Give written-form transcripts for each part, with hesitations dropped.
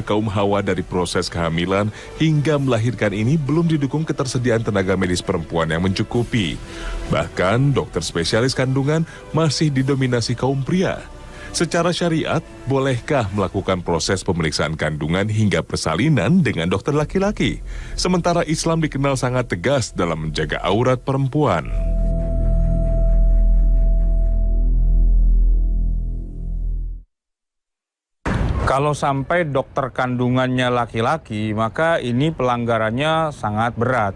kaum hawa dari proses kehamilan hingga melahirkan ini belum didukung ketersediaan tenaga medis perempuan yang mencukupi. Bahkan dokter spesialis kandungan masih didominasi kaum pria. Secara syariat, bolehkah melakukan proses pemeriksaan kandungan hingga persalinan dengan dokter laki-laki? Sementara Islam dikenal sangat tegas dalam menjaga aurat perempuan. Kalau sampai dokter kandungannya laki-laki, maka ini pelanggarannya sangat berat.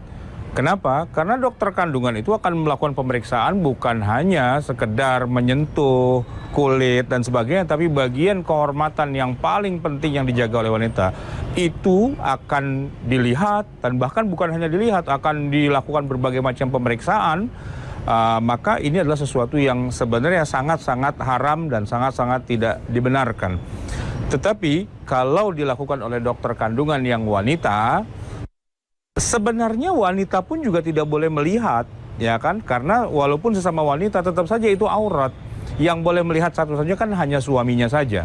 Kenapa? Karena dokter kandungan itu akan melakukan pemeriksaan bukan hanya sekedar menyentuh kulit dan sebagainya, tapi bagian kehormatan yang paling penting yang dijaga oleh wanita itu akan dilihat, dan bahkan bukan hanya dilihat, akan dilakukan berbagai macam pemeriksaan. Maka ini adalah sesuatu yang sebenarnya sangat-sangat haram dan sangat-sangat tidak dibenarkan. Tetapi kalau dilakukan oleh dokter kandungan yang wanita, sebenarnya wanita pun juga tidak boleh melihat, ya kan? Karena walaupun sesama wanita tetap saja itu aurat. Yang boleh melihat satu-satunya kan hanya suaminya saja.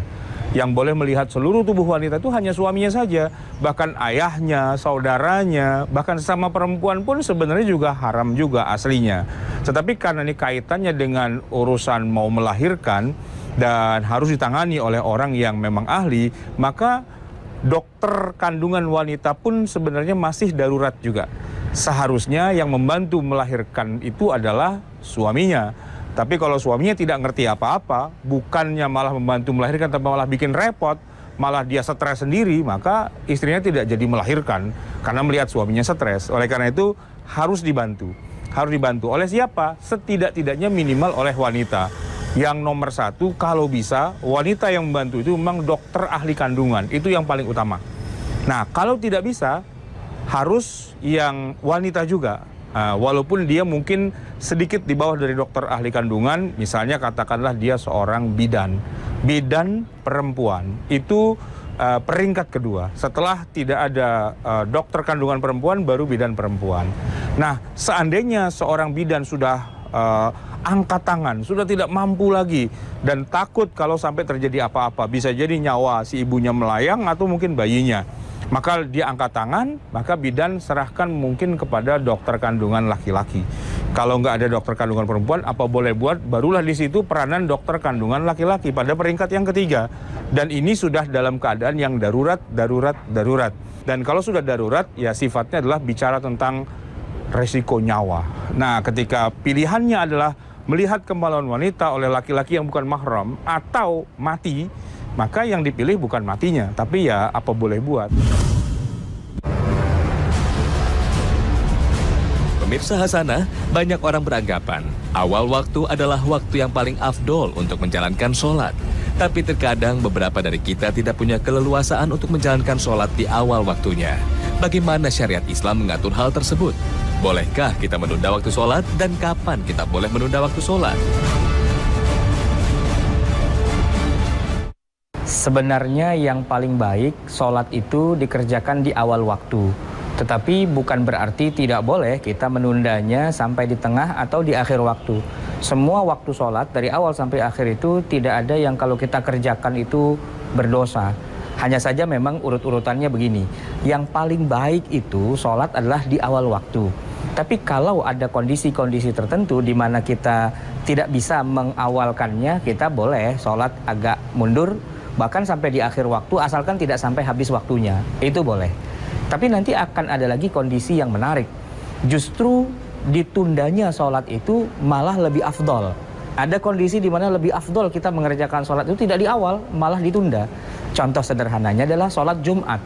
Yang boleh melihat seluruh tubuh wanita itu hanya suaminya saja. Bahkan ayahnya, saudaranya, bahkan sesama perempuan pun sebenarnya juga haram juga aslinya. Tetapi karena ini kaitannya dengan urusan mau melahirkan dan harus ditangani oleh orang yang memang ahli, maka dokter kandungan wanita pun sebenarnya masih darurat juga. Seharusnya yang membantu melahirkan itu adalah suaminya. Tapi kalau suaminya tidak ngerti apa-apa, bukannya malah membantu melahirkan, tapi malah bikin repot, malah dia stres sendiri, maka istrinya tidak jadi melahirkan karena melihat suaminya stres. Oleh karena itu harus dibantu. Harus dibantu oleh siapa? Setidak-tidaknya minimal oleh wanita. Yang nomor satu, kalau bisa, wanita yang membantu itu memang dokter ahli kandungan. Itu yang paling utama. Nah, kalau tidak bisa, harus yang wanita juga. Walaupun dia mungkin sedikit di bawah dari dokter ahli kandungan, misalnya katakanlah dia seorang bidan. Bidan perempuan, itu peringkat kedua. Setelah tidak ada dokter kandungan perempuan, baru bidan perempuan. Nah, seandainya seorang bidan sudah angkat tangan, sudah tidak mampu lagi dan takut kalau sampai terjadi apa-apa, bisa jadi nyawa si ibunya melayang atau mungkin bayinya, maka dia angkat tangan, maka bidan serahkan mungkin kepada dokter kandungan laki-laki. Kalau nggak ada dokter kandungan perempuan, apa boleh buat, barulah di situ peranan dokter kandungan laki-laki pada peringkat yang ketiga. Dan ini sudah dalam keadaan yang darurat. Dan kalau sudah darurat, ya sifatnya adalah bicara tentang resiko nyawa. Nah, ketika pilihannya adalah melihat kemaluan wanita oleh laki-laki yang bukan mahram atau mati, maka yang dipilih bukan matinya, tapi ya apa boleh buat. Pemirsa Hasanah, banyak orang beranggapan awal waktu adalah waktu yang paling afdol untuk menjalankan sholat. Tapi terkadang beberapa dari kita tidak punya keleluasaan untuk menjalankan sholat di awal waktunya. Bagaimana syariat Islam mengatur hal tersebut? Bolehkah kita menunda waktu sholat dan kapan kita boleh menunda waktu sholat? Sebenarnya yang paling baik sholat itu dikerjakan di awal waktu. Tetapi bukan berarti tidak boleh kita menundanya sampai di tengah atau di akhir waktu. Semua waktu sholat dari awal sampai akhir itu tidak ada yang kalau kita kerjakan itu berdosa. Hanya saja memang urut-urutannya begini. Yang paling baik itu sholat adalah di awal waktu. Tapi kalau ada kondisi-kondisi tertentu di mana kita tidak bisa mengawalkannya, kita boleh sholat agak mundur, bahkan sampai di akhir waktu, asalkan tidak sampai habis waktunya. Itu boleh. Tapi nanti akan ada lagi kondisi yang menarik. Justru ditundanya sholat itu malah lebih afdol. Ada kondisi di mana lebih afdol kita mengerjakan sholat itu tidak di awal, malah ditunda. Contoh sederhananya adalah sholat Jumat.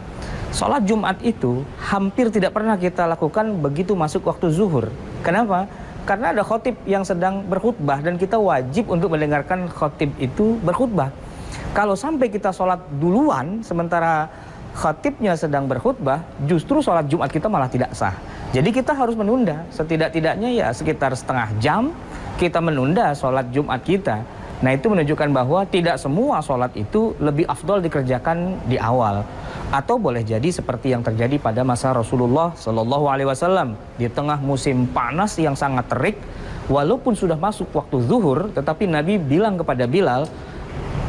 Sholat Jumat itu hampir tidak pernah kita lakukan begitu masuk waktu zuhur. Kenapa? Karena ada khotib yang sedang berkhutbah dan kita wajib untuk mendengarkan khotib itu berkhutbah. Kalau sampai kita sholat duluan sementara khatibnya sedang berkhutbah, justru sholat Jumat kita malah tidak sah. Jadi kita harus menunda, setidak-tidaknya ya sekitar setengah jam kita menunda sholat Jumat kita. Nah, itu menunjukkan bahwa tidak semua sholat itu lebih afdol dikerjakan di awal. Atau boleh jadi seperti yang terjadi pada masa Rasulullah SAW di tengah musim panas yang sangat terik, walaupun sudah masuk waktu zuhur, tetapi Nabi bilang kepada Bilal,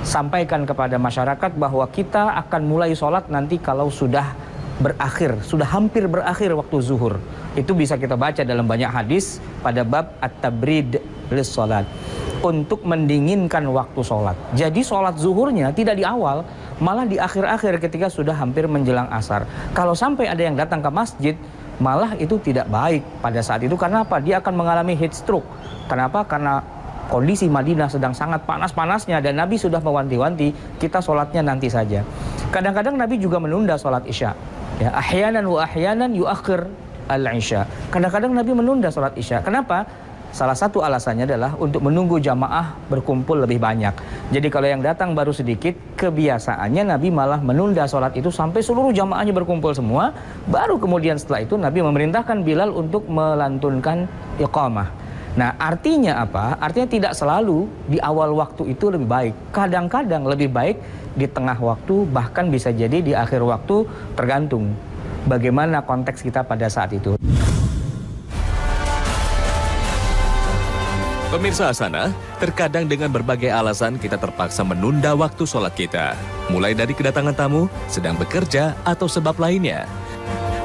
sampaikan kepada masyarakat bahwa kita akan mulai sholat nanti kalau sudah berakhir, sudah hampir berakhir waktu zuhur. Itu bisa kita baca dalam banyak hadis pada bab at-tabrid lis sholat, untuk mendinginkan waktu sholat. Jadi sholat zuhurnya tidak di awal, malah di akhir-akhir ketika sudah hampir menjelang asar. Kalau sampai ada yang datang ke masjid, malah itu tidak baik pada saat itu. Karena apa? Dia akan mengalami heat stroke. Kenapa? Karena kondisi Madinah sedang sangat panas-panasnya dan Nabi sudah mewanti-wanti kita sholatnya nanti saja. Kadang-kadang Nabi juga menunda sholat isya. Ya, ahyanan wa ahyanan yuakhir al-isya. Kadang-kadang Nabi menunda sholat isya. Kenapa? Salah satu alasannya adalah untuk menunggu jamaah berkumpul lebih banyak. Jadi kalau yang datang baru sedikit, kebiasaannya Nabi malah menunda sholat itu sampai seluruh jamaahnya berkumpul semua. Baru kemudian setelah itu Nabi memerintahkan Bilal untuk melantunkan iqamah. Nah, artinya apa? Artinya tidak selalu di awal waktu itu lebih baik. Kadang-kadang lebih baik di tengah waktu, bahkan bisa jadi di akhir waktu, tergantung bagaimana konteks kita pada saat itu. Pemirsa Hasanah, terkadang dengan berbagai alasan kita terpaksa menunda waktu sholat kita. Mulai dari kedatangan tamu, sedang bekerja, atau sebab lainnya.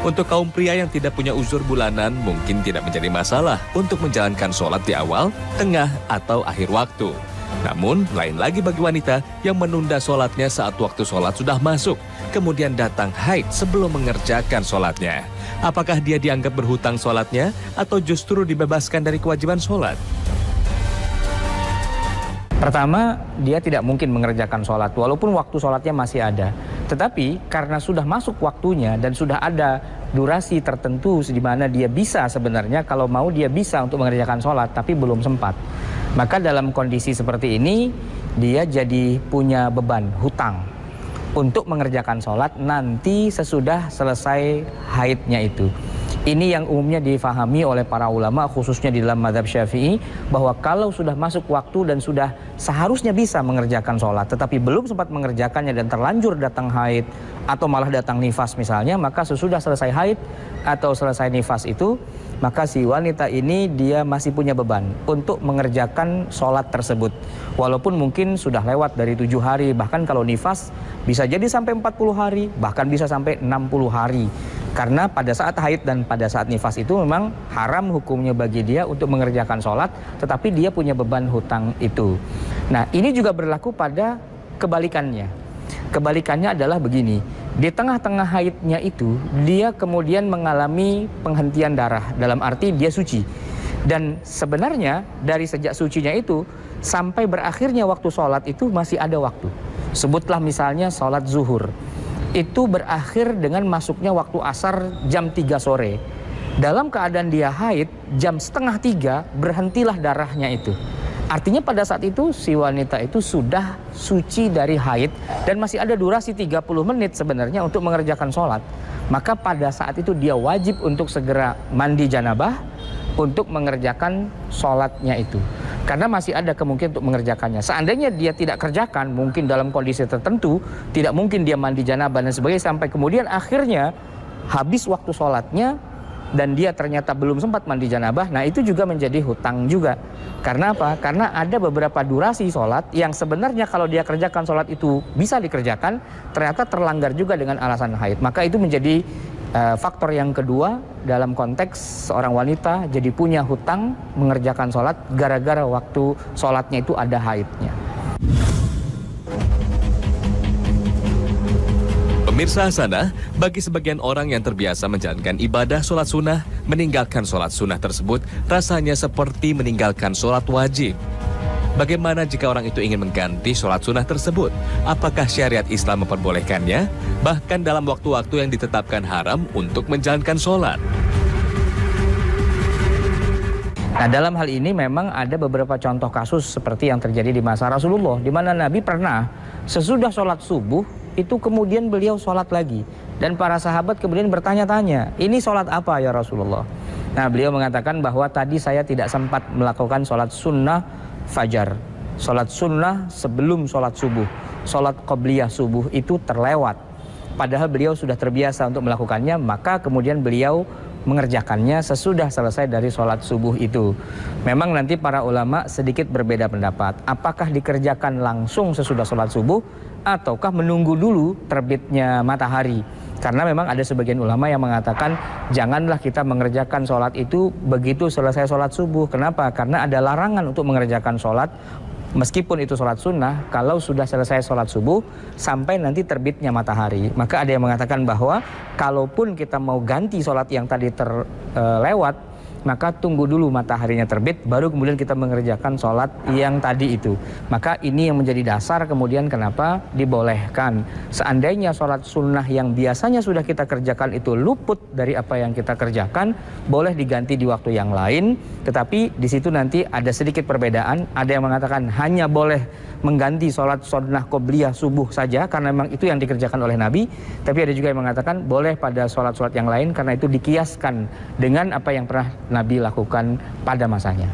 Untuk kaum pria yang tidak punya uzur bulanan, mungkin tidak menjadi masalah untuk menjalankan sholat di awal, tengah, atau akhir waktu. Namun, lain lagi bagi wanita yang menunda sholatnya saat waktu sholat sudah masuk, kemudian datang haid sebelum mengerjakan sholatnya. Apakah dia dianggap berhutang sholatnya, atau justru dibebaskan dari kewajiban sholat? Pertama, dia tidak mungkin mengerjakan sholat walaupun waktu sholatnya masih ada. Tetapi karena sudah masuk waktunya dan sudah ada durasi tertentu di mana dia bisa sebenarnya, kalau mau dia bisa untuk mengerjakan sholat tapi belum sempat. Maka dalam kondisi seperti ini dia jadi punya beban, hutang untuk mengerjakan sholat nanti sesudah selesai haidnya itu. Ini yang umumnya difahami oleh para ulama, khususnya di dalam mazhab Syafi'i, bahwa kalau sudah masuk waktu dan sudah seharusnya bisa mengerjakan sholat, tetapi belum sempat mengerjakannya dan terlanjur datang haid atau malah datang nifas misalnya, maka sesudah selesai haid atau selesai nifas itu, maka si wanita ini dia masih punya beban untuk mengerjakan sholat tersebut. Walaupun mungkin sudah lewat dari 7 hari, bahkan kalau nifas bisa jadi sampai 40 hari, bahkan bisa sampai 60 hari. Karena pada saat haid dan pada saat nifas itu memang haram hukumnya bagi dia untuk mengerjakan sholat, tetapi dia punya beban hutang itu. Nah, ini juga berlaku pada kebalikannya. Kebalikannya adalah begini, di tengah-tengah haidnya itu, dia kemudian mengalami penghentian darah, dalam arti dia suci. Dan sebenarnya dari sejak sucinya itu, sampai berakhirnya waktu sholat itu masih ada waktu. Sebutlah misalnya sholat zuhur. Itu berakhir dengan masuknya waktu asar jam 3 sore. Dalam keadaan dia haid, jam 2:30 berhentilah darahnya itu. Artinya pada saat itu si wanita itu sudah suci dari haid dan masih ada durasi 30 menit sebenarnya untuk mengerjakan sholat. Maka pada saat itu dia wajib untuk segera mandi janabah untuk mengerjakan sholatnya itu. Karena masih ada kemungkinan untuk mengerjakannya. Seandainya dia tidak kerjakan, mungkin dalam kondisi tertentu, tidak mungkin dia mandi janabah dan sebagainya, sampai kemudian akhirnya habis waktu sholatnya dan dia ternyata belum sempat mandi janabah. Nah, itu juga menjadi hutang juga. Karena apa? Karena ada beberapa durasi sholat yang sebenarnya kalau dia kerjakan sholat itu bisa dikerjakan, ternyata terlanggar juga dengan alasan haid. Maka itu menjadi faktor yang kedua dalam konteks seorang wanita jadi punya hutang mengerjakan sholat gara-gara waktu sholatnya itu ada haidnya. Pemirsa Hasanah, bagi sebagian orang yang terbiasa menjalankan ibadah sholat sunnah, meninggalkan sholat sunnah tersebut rasanya seperti meninggalkan sholat wajib. Bagaimana jika orang itu ingin mengganti sholat sunnah tersebut? Apakah syariat Islam memperbolehkannya? Bahkan dalam waktu-waktu yang ditetapkan haram untuk menjalankan sholat. Nah, dalam hal ini memang ada beberapa contoh kasus seperti yang terjadi di masa Rasulullah, di mana Nabi pernah sesudah sholat subuh itu kemudian beliau sholat lagi. Dan para sahabat kemudian bertanya-tanya, ini sholat apa ya Rasulullah? Nah, beliau mengatakan bahwa tadi saya tidak sempat melakukan sholat sunnah fajar, sholat sunnah sebelum sholat subuh, sholat qobliyah subuh itu terlewat. Padahal beliau sudah terbiasa untuk melakukannya, maka kemudian beliau mengerjakannya sesudah selesai dari sholat subuh itu. Memang nanti para ulama sedikit berbeda pendapat. Apakah dikerjakan langsung sesudah sholat subuh ataukah menunggu dulu terbitnya matahari? Karena memang ada sebagian ulama yang mengatakan janganlah kita mengerjakan sholat itu begitu selesai sholat subuh. Kenapa? Karena ada larangan untuk mengerjakan sholat meskipun itu sholat sunnah kalau sudah selesai sholat subuh sampai nanti terbitnya matahari. Maka ada yang mengatakan bahwa kalaupun kita mau ganti sholat yang tadi terlewat, maka tunggu dulu mataharinya terbit, baru kemudian kita mengerjakan sholat yang tadi itu. Maka ini yang menjadi dasar kemudian kenapa dibolehkan. Seandainya sholat sunnah yang biasanya sudah kita kerjakan itu luput dari apa yang kita kerjakan, boleh diganti di waktu yang lain. Tetapi di situ nanti ada sedikit perbedaan. Ada yang mengatakan hanya boleh mengganti sholat sunnah qobliyah subuh saja, karena memang itu yang dikerjakan oleh Nabi. Tapi ada juga yang mengatakan boleh pada sholat-sholat yang lain, karena itu dikiaskan dengan apa yang pernah Nabi lakukan pada masanya.